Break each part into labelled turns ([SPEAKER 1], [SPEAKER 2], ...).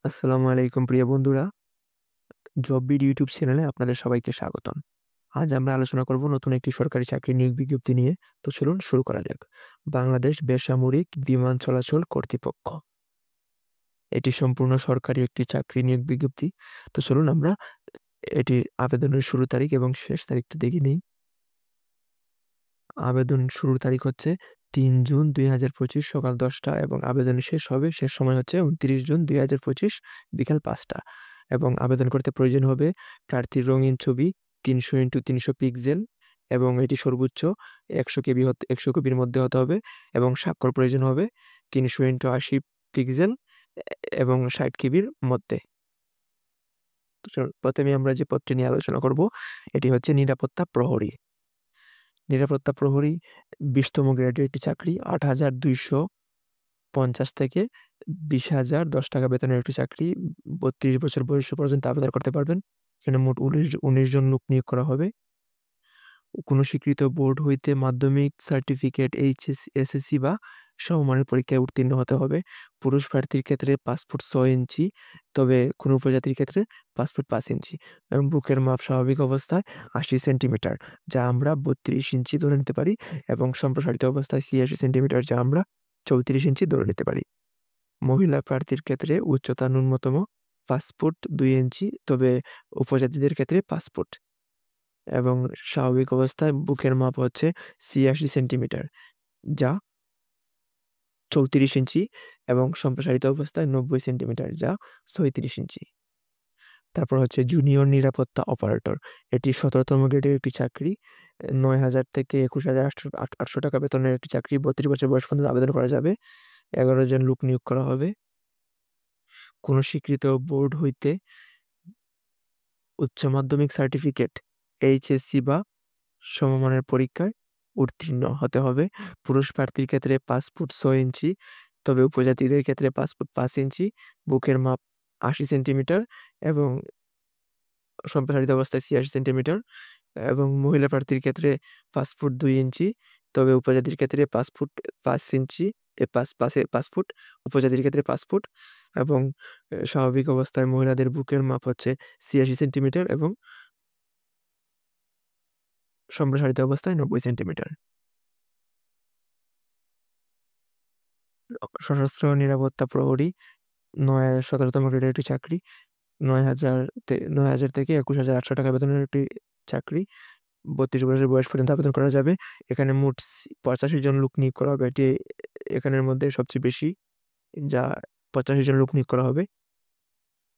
[SPEAKER 1] আসসালামু আলাইকুম প্রিয় বন্ধুরা। জববিড ইউটিউব চ্যানেলে আপনাদের সবাইকে স্বাগতম। আজ আমরা আলোচনা করব নতুন একটি সরকারি চাকরি নিয়োগ বিজ্ঞপ্তি নিয়ে। তো চলুন শুরু করা যাক। বাংলাদেশ বেসামরিক বিমান চলাচল কর্তৃপক্ষ। এটি সম্পূর্ণ সরকারি একটি চাকরি নিয়োগ বিজ্ঞপ্তি। তো চলুন আমরা এটি আবেদনের শুরু তারিখ এবং শেষ তারিখটা দেখে নিই। আবেদন শুরুর তারিখ হচ্ছে ৩ জুন ২০২৫ সকাল ১০টা এবং আবেদন শেষ সময় হচ্ছে ২৯ জুন ২০২৫ বিকাল ৫টা। এবং আবেদন করতে প্রয়োজন হবে প্রার্থীর রঙিন ছবি ৩০০x৩০০ পিক্সেল এবং এটি সর্বোচ্চ ১০০ কেবির মধ্যে হতে হবে এবং স্বাক্ষর প্রয়োজন হবে ৩০০x৮০ পিক্সেল এবং ৬০ কেবির মধ্যে। প্রথমে আমরা যে পদটি নিয়ে আলোচনা করব এটি হচ্ছে নিরাপত্তা প্রহরী। নিরাপত্তা প্রহরী ২০তম গ্রেডের একটি চাকরি। ৮,২৫০ থেকে ২০,০০০ টাকা বেতনের একটি চাকরি। ৩২ বছর বয়স পর্যন্ত আবেদন করতে পারবেন। এখানে মোট ১৯ জন লোক নিয়োগ করা হবে। কোনো স্বীকৃত বোর্ড হইতে মাধ্যমিক সার্টিফিকেট, এসএসসি বা সমমানের পরীক্ষায় উত্তীর্ণ হতে হবে। পুরুষ প্রার্থীর ক্ষেত্রে পাসপোর্ট ৬ ইঞ্চি, তবে কোনো উপজাতির ক্ষেত্রে পাসপোর্ট ৫ ইঞ্চি এবং বুকের মাপ স্বাভাবিক অবস্থায় ৮০ সেন্টিমিটার, যা আমরা ৩২ ইঞ্চি ধরে নিতে পারি, এবং সম্প্রসারিত অবস্থায় ৮৬ সেন্টিমিটার, যা আমরা ৩৪ ইঞ্চি ধরে নিতে পারি। মহিলা প্রার্থীর ক্ষেত্রে উচ্চতা ন্যূনতম পাসপোর্ট ২ ইঞ্চি, তবে উপজাতিদের ক্ষেত্রে পাসপোর্ট, এবং স্বাভাবিক অবস্থায় বুকের মাপ হচ্ছে ৮৬ সেন্টিমিটার, যা ৩৪ ইঞ্চি, এবং সম্প্রসারিত অবস্থায় ৯০ সেন্টিমিটার, যা ৩৬ ইঞ্চি। তারপর হচ্ছে জুনিয়র নিরাপত্তা অপারেটর। এটি ১৭তম গ্রেডের একটি চাকরি। ৯,০০০ থেকে ২১,৮০০ টাকা বেতনের একটি চাকরি। ৩২ বছর বয়স পর্যন্ত আবেদন করা যাবে। ১১ জন লোক নিয়োগ করা হবে। কোনো স্বীকৃত বোর্ড হইতে উচ্চ মাধ্যমিক সার্টিফিকেট, এইচএসসি বা সমমানের পরীক্ষায় উত্তীর্ণ হতে হবে। পুরুষ প্রার্থীর ক্ষেত্রে পাসপোর্ট ৬ ইঞ্চি, তবে উপজাতিদের ক্ষেত্রে পাসপোর্ট ৫ ইঞ্চি, বুকের মাপ ৮০ সেন্টিমিটার এবং সম্প্রসারিত অবস্থায় ৮৬ সেন্টিমিটার, এবং মহিলা প্রার্থীর ক্ষেত্রে পাসপোর্ট ২ ইঞ্চি, তবে উপজাতির ক্ষেত্রে পাসপোর্ট ৫ ইঞ্চি, পাসপোর্ট, উপজাতির ক্ষেত্রে পাসপোর্ট, এবং স্বাভাবিক অবস্থায় মহিলাদের বুকের মাপ হচ্ছে ৮৬ সেন্টিমিটার এবং সম্প্রসারিত অবস্থায় ৯০ সেন্টিমিটার। সশস্ত্র নিরাপত্তা প্রহরী ১৭তম গ্রেডের একটি চাকরি। ৯,০০০ থেকে ২১,৮০০ টাকা বেতনের একটি চাকরি। ৩২ বছর বয়স পর্যন্ত আবেদন করা যাবে। এখানে মোট ৮৫ জন লোক নিয়োগ করা হবে। এটি এখানের মধ্যে সবচেয়ে বেশি, যা ৮৫ জন লোক নিয়োগ করা হবে।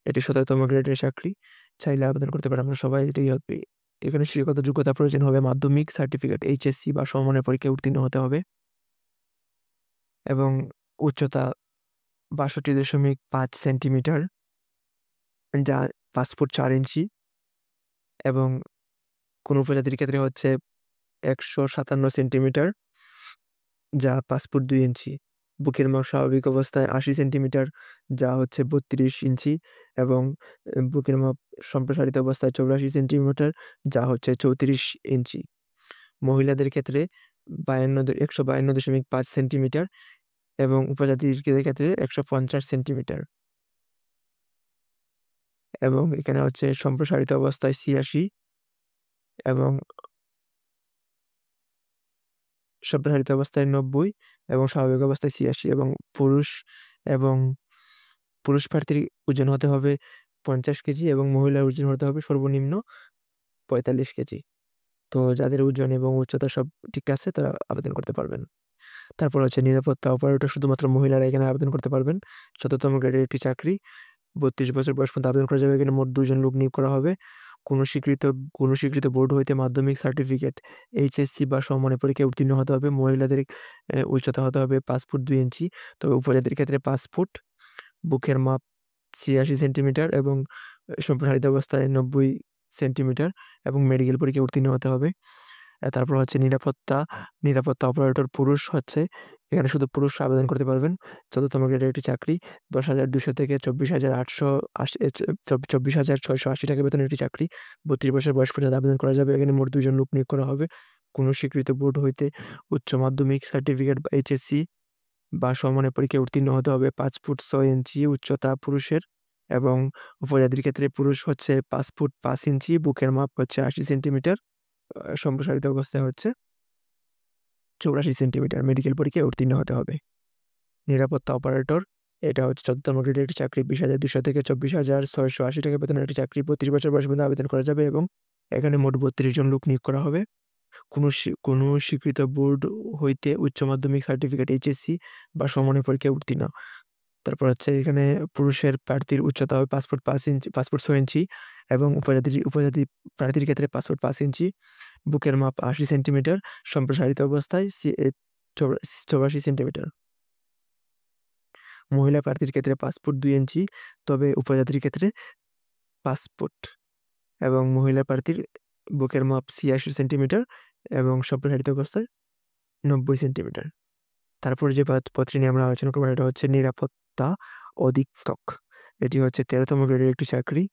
[SPEAKER 1] এটি ১৭তম গ্রেডের চাকরি। চাইলে আবেদন করতে পারে আমরা সবাই। এটাই হবে। এখানে শিক্ষাগত যোগ্যতা প্রয়োজন হবে মাধ্যমিক সার্টিফিকেট, এইচএসসি বা সমমানের পরীক্ষায় উত্তীর্ণ হতে হবে, এবং উচ্চতা ৬২.৫ সেন্টিমিটার, যা পাসপোর্ট ৪ ইঞ্চি, এবং কোনো উপজাতির ক্ষেত্রে হচ্ছে ১৫৭ সেন্টিমিটার, যা পাসপোর্ট ২ ইঞ্চি। বুকের মাপ স্বাভাবিক অবস্থায় ৮০ সেন্টিমিটার, যা হচ্ছে ৩২ ইঞ্চি, এবং বুকের মাপ সম্প্রসারিত অবস্থায় ৮৪ সেন্টিমিটার, যা হচ্ছে ৩৪ ইঞ্চি। মহিলাদের ক্ষেত্রে ১৫২.৫ সেন্টিমিটার এবং উপজাতির ক্ষেত্রে ১৫০ সেন্টিমিটার, এবং এখানে হচ্ছে সম্প্রসারিত অবস্থায় ৮৬ এবং সম্প্রসারিত অবস্থায় ৯০ এবং স্বাভাবিক অবস্থায় ৮৬, এবং পুরুষ এবং পুরুষ প্রার্থীর ওজন হতে হবে ৫০ কেজি এবং মহিলার ওজন হতে হবে সর্বনিম্ন ৪৫ কেজি। তো যাদের ওজন এবং উচ্চতা সব ঠিক আছে তারা আবেদন করতে পারবেন। তারপর হচ্ছে নিরাপত্তা অপারেটর। শুধুমাত্র মহিলারা এখানে আবেদন করতে পারবেন। ১৭তম গ্রেডের একটি চাকরি। ৩২ বছর বয়স পর্যন্ত আবেদন করা যাবে। এখানে মোট ২ জন লোক নিয়োগ করা হবে। কোনো স্বীকৃত বোর্ড হইতে মাধ্যমিক সার্টিফিকেট, এইচএসসি বা সমমানের পরীক্ষায় উত্তীর্ণ হতে হবে। মহিলাদের উচ্চতা হতে হবে পাসপোর্ট ২ ইঞ্চি, তবে উপজাতির ক্ষেত্রে পাসপোর্ট, বুকের মাপ ৮৬ সেন্টিমিটার এবং সম্প্রসারিত অবস্থায় ৯০ সেন্টিমিটার, এবং মেডিকেল পরীক্ষায় উত্তীর্ণ হতে হবে। তারপর হচ্ছে নিরাপত্তা অপারেটর। পুরুষ হচ্ছে এখানে শুধু পুরুষ আবেদন করতে পারবেন। ১৪তম গ্রেডের একটি চাকরি। ১০,২০০ থেকে ২৪,৬৮০ টাকা বেতনের একটি চাকরি। ৩২ বছর বয়স পর্যন্ত আবেদন করা যাবে। এখানে মোট ২ জন লোক নিয়োগ করা হবে। কোনো স্বীকৃত বোর্ড হইতে উচ্চ মাধ্যমিক সার্টিফিকেট বা এইচএসসি বা সমমানের পরীক্ষায় উত্তীর্ণ হতে হবে। পাসপোর্ট ৬ ইঞ্চি উচ্চতা পুরুষের এবং উপজাতির ক্ষেত্রে পুরুষ হচ্ছে 5 ফুট 5 ইঞ্চি, বুকের মাপ হচ্ছে 80 সেন্টিমিটার, সম্প্রসারিত অবস্থায় হচ্ছে 84 সেন্টিমিটার। মেডিকেল পরীক্ষায় উত্তীর্ণ হতে হবে। নিরাপত্তা অপারেটর, এটা হচ্ছে 14তম গ্রেডের একটি চাকরি। 20,200 থেকে 24,680 টাকা বেতনের একটি চাকরি। 35 বছর বয়স পর্যন্ত আবেদন করা যাবে এবং এখানে মোট 32 জন লোক নিয়োগ করা হবে। কোনো স্বীকৃত বোর্ড হইতে উচ্চ মাধ্যমিক সার্টিফিকেট, এইচএসসি বা সমমানের পরীক্ষায় উত্তীর্ণ। তারপর হচ্ছে এখানে পুরুষের প্রার্থীর উচ্চতা হবে 5 ফুট 5 ইঞ্চি, 5 ফুট 6 ইঞ্চি এবং উপজাতি প্রার্থীর ক্ষেত্রে 5 ফুট 5 ইঞ্চি, বুকের মাপ 80 সেন্টিমিটার, সম্প্রসারিত অবস্থায় 84 সেন্টিমিটার। মহিলা প্রার্থীর ক্ষেত্রে 5 ফুট 2 ইঞ্চি, তবে উপজাতির ক্ষেত্রে 5 ফুট, এবং মহিলা প্রার্থীর বুকের মাপ 86 সেন্টিমিটার এবং সম্প্রসারিত অবস্থায় 90 সেন্টিমিটার। তারপরে যে পদটি নিয়ে আমরা আলোচনা করবো এটা হচ্ছে নিরাপত্তা অধীক্ষক। এটি হচ্ছে 13তম গ্রেডের একটি চাকরি।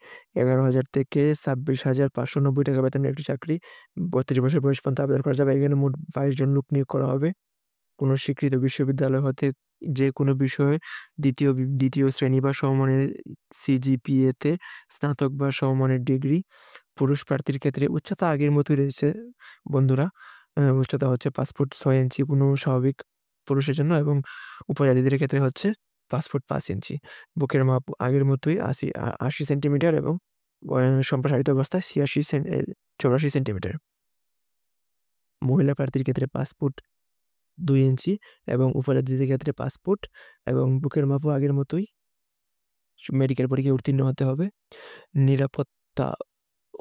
[SPEAKER 1] 11,000 থেকে 26,590 টাকা বেতনের একটি চাকরি। 32 বছর বয়স পর্যন্ত আবেদন করা যাবে। এখানে মোট 22 জন লোক নিয়োগ করা হবে। কোনো স্বীকৃত বিশ্ববিদ্যালয় হতে যে কোনো বিষয়ে দ্বিতীয় শ্রেণী বা সমমানের সিজিপিএতে স্নাতক বা সমমানের ডিগ্রি। পুরুষ প্রার্থীর ক্ষেত্রে উচ্চতা আগের মতোই রয়েছে বন্ধুরা। উচ্চতা হচ্ছে 5 ফুট 6 ইঞ্চি কোনো স্বাভাবিক পুরুষের জন্য, এবং উপজাতিদের ক্ষেত্রে হচ্ছে 5 ফুট 5 ইঞ্চি। বুকের মাপ আগের মতোই 80 সেন্টিমিটার এবং সম্প্রসারিত অবস্থায় 84 সেন্টিমিটার। মহিলা প্রার্থীর ক্ষেত্রে 5 ফুট 2 ইঞ্চি এবং উপজাতিদের ক্ষেত্রে 5 ফুট, এবং বুকের মাপও আগের মতোই। মেডিকেল পরীক্ষায় উত্তীর্ণ হতে হবে। নিরাপত্তা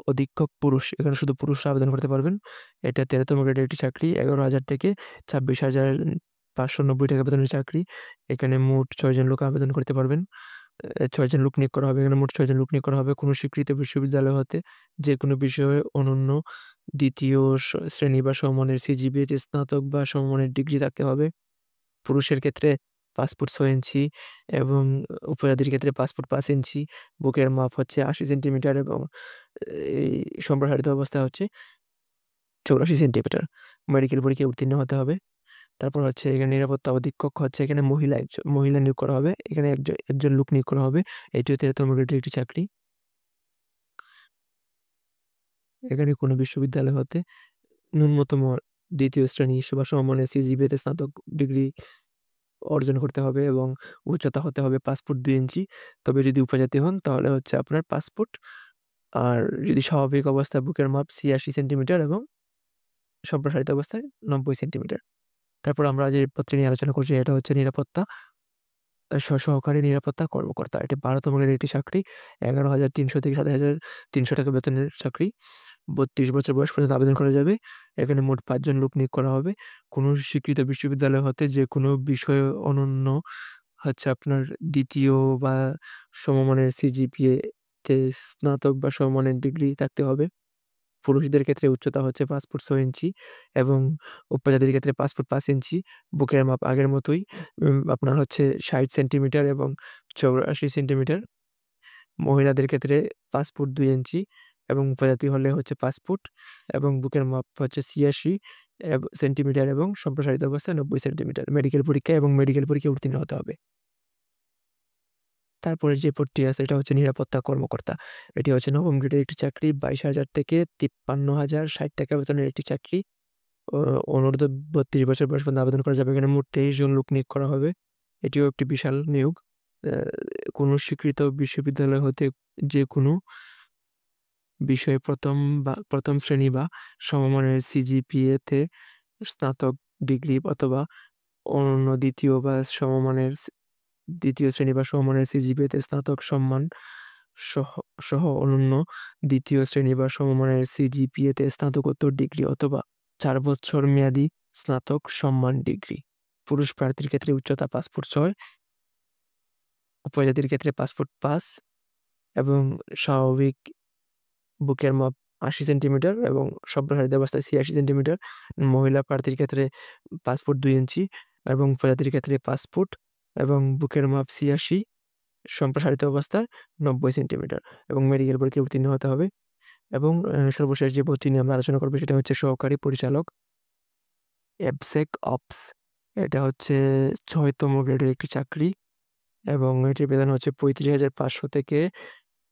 [SPEAKER 1] অধীক্ষক পুরুষ, এখানে শুধু পুরুষরা আবেদন করতে পারবেন। এটা 13তম গ্রেডের একটি চাকরি। 11,000 থেকে 26,590 টাকা বেতনের চাকরি। এখানে মোট 6 জন লোক আবেদন করতে পারবেন। 6 জন লোক নিয়োগ করা হবে। এখানে মোট 6 জন লোক নিয়োগ করা হবে। কোনো স্বীকৃত বিশ্ববিদ্যালয় হতে যে কোনো বিষয়ে অনন্য দ্বিতীয় শ্রেণী বা সমমানের সিজিপিএতে স্নাতক বা সমমানের ডিগ্রি থাকতে হবে। পুরুষের ক্ষেত্রে 5 ফুট 6 ইঞ্চি এবং উপজাতির ক্ষেত্রে 5 ফুট 5 ইঞ্চি, বুকের মাপ হচ্ছে 80 সেন্টিমিটার এবং এই সম্প্রসারিত অবস্থা হচ্ছে 84 সেন্টিমিটার। মেডিকেল পরীক্ষায় উত্তীর্ণ হতে হবে। তারপর হচ্ছে এখানে নিরাপত্তা অধীক্ষক হচ্ছে এখানে মহিলা নিয়োগ করা হবে। এখানে একজন লোক নিয়োগ করা হবে। এটিও 13তম গ্রেডের একটি চাকরি। এখানে কোনো বিশ্ববিদ্যালয় হতে ন্যূনতম দ্বিতীয় শ্রেণী বা সমমানের সিজিপিএতে স্নাতক ডিগ্রি অর্জন করতে হবে এবং উচ্চতা হতে হবে 5 ফুট 2 ইঞ্চি। তবে যদি উপজাতি হন তাহলে হচ্ছে আপনার 5 ফুট, আর যদি স্বাভাবিক অবস্থায় বুকের মাপ 86 সেন্টিমিটার এবং সম্প্রসারিত অবস্থায় 90 সেন্টিমিটার। তারপর আমরা যে পদটি নিয়ে আলোচনা করছি এটা হচ্ছে সহকারী নিরাপত্তা কর্মকর্তা। এটি 12তম গ্রেডের একটি চাকরি। 11,300 থেকে 7,300 টাকা বেতনের চাকরি। 32 বছর বয়স পর্যন্ত আবেদন করা যাবে। এখানে মোট 5 জন লোক নিয়োগ করা হবে। কোনো স্বীকৃত বিশ্ববিদ্যালয় হতে যে কোনো বিষয়ে অনন্য হচ্ছে আপনার দ্বিতীয় বা সমমানের সিজিপিএতে স্নাতক বা সমমানের ডিগ্রি থাকতে হবে। পুরুষদের ক্ষেত্রে উচ্চতা হচ্ছে 5 ফুট 6 ইঞ্চি এবং উপজাতির ক্ষেত্রে 5 ফুট 5 ইঞ্চি। বুকের মাপ আগের মতোই আপনার হচ্ছে 60 সেন্টিমিটার এবং 84 সেন্টিমিটার। মহিলাদের ক্ষেত্রে 5 ফুট 2 ইঞ্চি এবং উপজাতি হলে হচ্ছে 5 ফুট, এবং বুকের মাপ হচ্ছে 86 সেন্টিমিটার এবং সম্প্রসারিত অবস্থায় 90 সেন্টিমিটার। মেডিকেল পরীক্ষায় উত্তীর্ণ হতে হবে। তারপরে যে পদটি আছে এটা হচ্ছে নিরাপত্তা কর্মকর্তা। এটি হচ্ছে 9ম গ্রেডের একটি চাকরি। 22,000 থেকে 53,060 টাকা বেতনের একটি চাকরি। অনূর্ধ্ব 32 বছর বয়স পর্যন্ত আবেদন করা যাবে। এখানে মোট 23 জন লোক নিয়োগ করা হবে। এটিও একটি বিশাল নিয়োগ। কোনো স্বীকৃত বিশ্ববিদ্যালয় হতে যে কোনো বিষয়ে প্রথম শ্রেণী বা সমমানের সিজিপিএতে স্নাতক ডিগ্রি অথবা অনন্য দ্বিতীয় শ্রেণী বা সমমানের সিজিপিএতে স্নাতক সম্মান সহ অনন্য দ্বিতীয় শ্রেণী বা সমমানের সিজিপিএতে স্নাতকোত্তর ডিগ্রি অথবা 4 বছর মেয়াদী স্নাতক সম্মান ডিগ্রি। পুরুষ প্রার্থীর ক্ষেত্রে উচ্চতা 5 ফুট 6, উপজাতির ক্ষেত্রে 5 ফুট 5 এবং স্বাভাবিক বুকের মাপ 80 সেন্টিমিটার এবং সম্প্রসারিত অবস্থায় 86 সেন্টিমিটার। মহিলা প্রার্থীর ক্ষেত্রে 5 ফুট 2 ইঞ্চি এবং উপজাতির ক্ষেত্রে 5 ফুট এবং বুকের মাপ 86, সম্প্রসারিত অবস্থায় 90 সেন্টিমিটার, এবং মেডিকেল পরীক্ষায় উত্তীর্ণ হতে হবে। এবং সর্বশেষ যে পদটি নিয়ে আমরা আলোচনা করবো সেটা হচ্ছে সহকারী পরিচালক অ্যাবসেক অপস। এটা হচ্ছে 6তম গ্রেডের একটি চাকরি। এবং এটির বেতন হচ্ছে ৩৫,৫০০ থেকে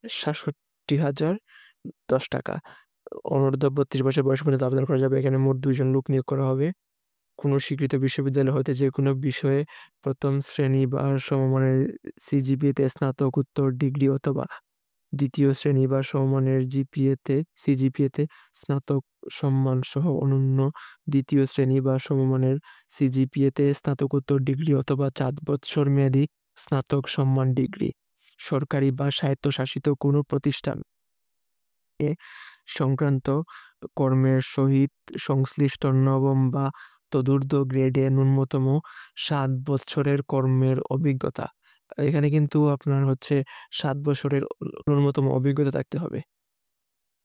[SPEAKER 1] ৬৭,০১০ টাকা। অনূর্ধ্ব ৩২ বছর বয়স পর্যন্ত আবেদন করা যাবে। এখানে মোট ২ জন লোক নিয়োগ করা হবে। কোনো স্বীকৃত বিশ্ববিদ্যালয় হতে যেকোনো বিষয়ে প্রথম শ্রেণী বা সমমানের সিজিপিএতে স্নাতকোত্তর ডিগ্রি অথবা দ্বিতীয় শ্রেণী বা সমমানের সিজিপিএতে স্নাতক সম্মানসহ অনন্য দ্বিতীয় শ্রেণী বা সমমানের সিজিপিএতে স্নাতকোত্তর ডিগ্রি অথবা ৪ বৎসর মেয়াদী স্নাতক সম্মান ডিগ্রি। সরকারি বা স্বায়ত্তশাসিত কোনো প্রতিষ্ঠান সংক্রান্ত কর্মের সহিত সংশ্লিষ্ট নবম বা তদূর্ধ্ব গ্রেডে ন্যূনতম ৭ বৎসরের কর্মের অভিজ্ঞতা। এখানে কিন্তু আপনার হচ্ছে ৭ বছরের ন্যূনতম অভিজ্ঞতা থাকতে হবে।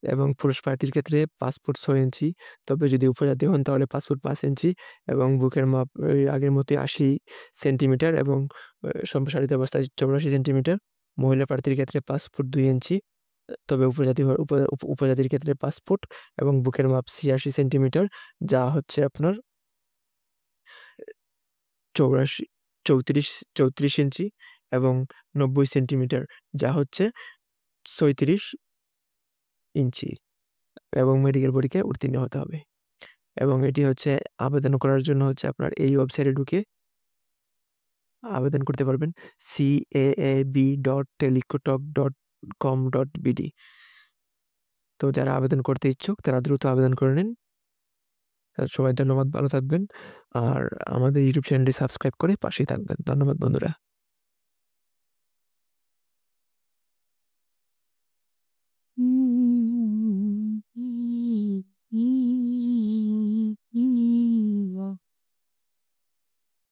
[SPEAKER 1] এবং পুরুষ প্রার্থীর ক্ষেত্রে পাসপোর্ট ৬ ইঞ্চি, তবে যদি উপজাতি হন তাহলে পাসপোর্ট ৫ ইঞ্চি এবং বুকের মাপ ওই আগের মতোই ৮০ সেন্টিমিটার এবং সম্প্রসারিত অবস্থায় ৮৪ সেন্টিমিটার। মহিলা প্রার্থীর ক্ষেত্রে পাসপোর্ট ২ ইঞ্চি, তবে উপজাতির ক্ষেত্রে পাসপোর্ট এবং বুকের মাপ ৮৬ সেন্টিমিটার, যা হচ্ছে আপনার ৩৪ ইঞ্চি এবং ৯০ সেন্টিমিটার, যা হচ্ছে ৩৬ ইঞ্চি এবং মেডিকেল পরীক্ষায় উত্তীর্ণ হতে হবে। এবং এটি হচ্ছে আবেদন করার জন্য হচ্ছে আপনার এই ওয়েবসাইটে ঢুকে আবেদন করতে পারবেন caab.telikotop.com.bd। তো যারা আবেদন করতে ইচ্ছুক তারা দ্রুত আবেদন করে নিন। সবাই ধন্যবাদ, ভালো থাকবেন আর আমাদের ইউটিউব চ্যানেলটি সাবস্ক্রাইব করে পাশেই থাকবেন। ধন্যবাদ বন্ধুরা।